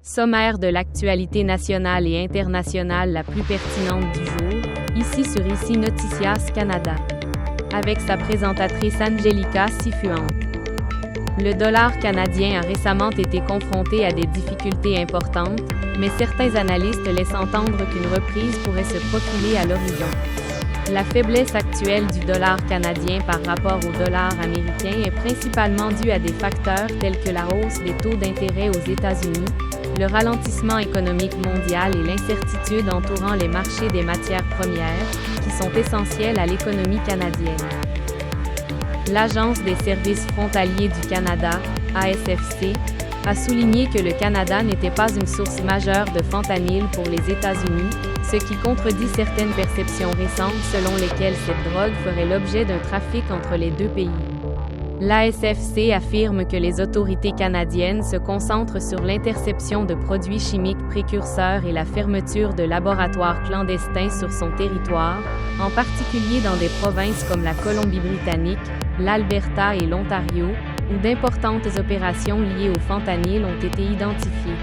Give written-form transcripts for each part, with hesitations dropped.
Sommaire de l'actualité nationale et internationale la plus pertinente du jour, ici sur ICI Noticias Canada. Avec sa présentatrice Angelica Sifuente. Le dollar canadien a récemment été confronté à des difficultés importantes, mais certains analystes laissent entendre qu'une reprise pourrait se profiler à l'horizon. La faiblesse actuelle du dollar canadien par rapport au dollar américain est principalement due à des facteurs tels que la hausse des taux d'intérêt aux États-Unis, le ralentissement économique mondial et l'incertitude entourant les marchés des matières premières, qui sont essentiels à l'économie canadienne. L'Agence des services frontaliers du Canada, ASFC, a souligné que le Canada n'était pas une source majeure de fentanyl pour les États-Unis, ce qui contredit certaines perceptions récentes selon lesquelles cette drogue ferait l'objet d'un trafic entre les deux pays. L'ASFC affirme que les autorités canadiennes se concentrent sur l'interception de produits chimiques précurseurs et la fermeture de laboratoires clandestins sur son territoire, en particulier dans des provinces comme la Colombie-Britannique, l'Alberta et l'Ontario, où d'importantes opérations liées au fentanyl ont été identifiées.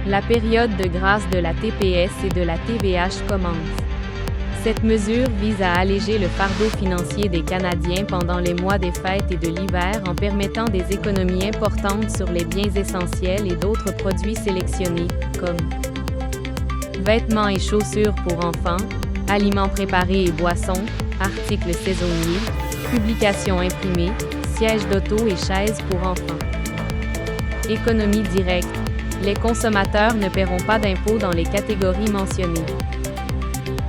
La période de grâce de la TPS et de la TVH commence. Cette mesure vise à alléger le fardeau financier des Canadiens pendant les mois des fêtes et de l'hiver en permettant des économies importantes sur les biens essentiels et d'autres produits sélectionnés, comme vêtements et chaussures pour enfants, aliments préparés et boissons, articles saisonniers, publications imprimées, sièges d'auto et chaises pour enfants. Économie directe. Les consommateurs ne paieront pas d'impôts dans les catégories mentionnées.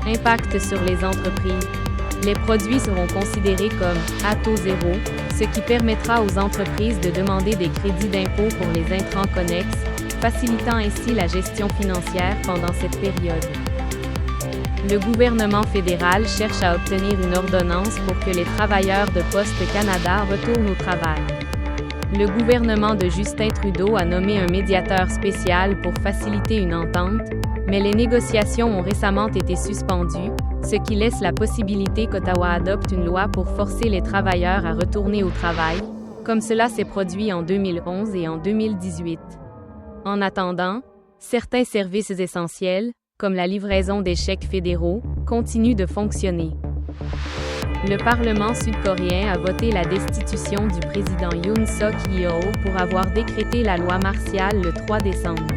Impact sur les entreprises. Les produits seront considérés comme à taux zéro, ce qui permettra aux entreprises de demander des crédits d'impôt pour les intrants connexes, facilitant ainsi la gestion financière pendant cette période. Le gouvernement fédéral cherche à obtenir une ordonnance pour que les travailleurs de Poste Canada retournent au travail. Le gouvernement de Justin Trudeau a nommé un médiateur spécial pour faciliter une entente, mais les négociations ont récemment été suspendues, ce qui laisse la possibilité qu'Ottawa adopte une loi pour forcer les travailleurs à retourner au travail, comme cela s'est produit en 2011 et en 2018. En attendant, certains services essentiels, comme la livraison des chèques fédéraux, continuent de fonctionner. Le Parlement sud-coréen a voté la destitution du président Yoon Suk-yeol pour avoir décrété la loi martiale le 3 décembre.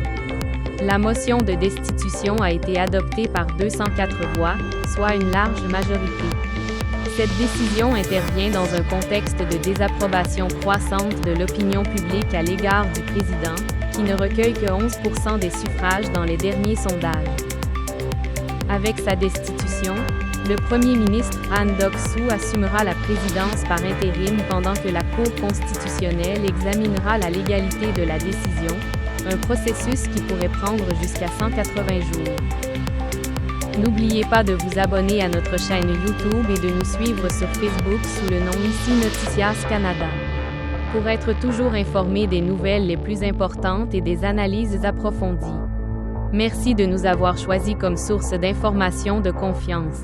La motion de destitution a été adoptée par 204 voix, soit une large majorité. Cette décision intervient dans un contexte de désapprobation croissante de l'opinion publique à l'égard du président, qui ne recueille que 11% des suffrages dans les derniers sondages. Avec sa destitution, le premier ministre Han Duck-soo assumera la présidence par intérim pendant que la Cour constitutionnelle examinera la légalité de la décision, un processus qui pourrait prendre jusqu'à 180 jours. N'oubliez pas de vous abonner à notre chaîne YouTube et de nous suivre sur Facebook sous le nom ICI Noticias Canada. Pour être toujours informé des nouvelles les plus importantes et des analyses approfondies. Merci de nous avoir choisis comme source d'information de confiance.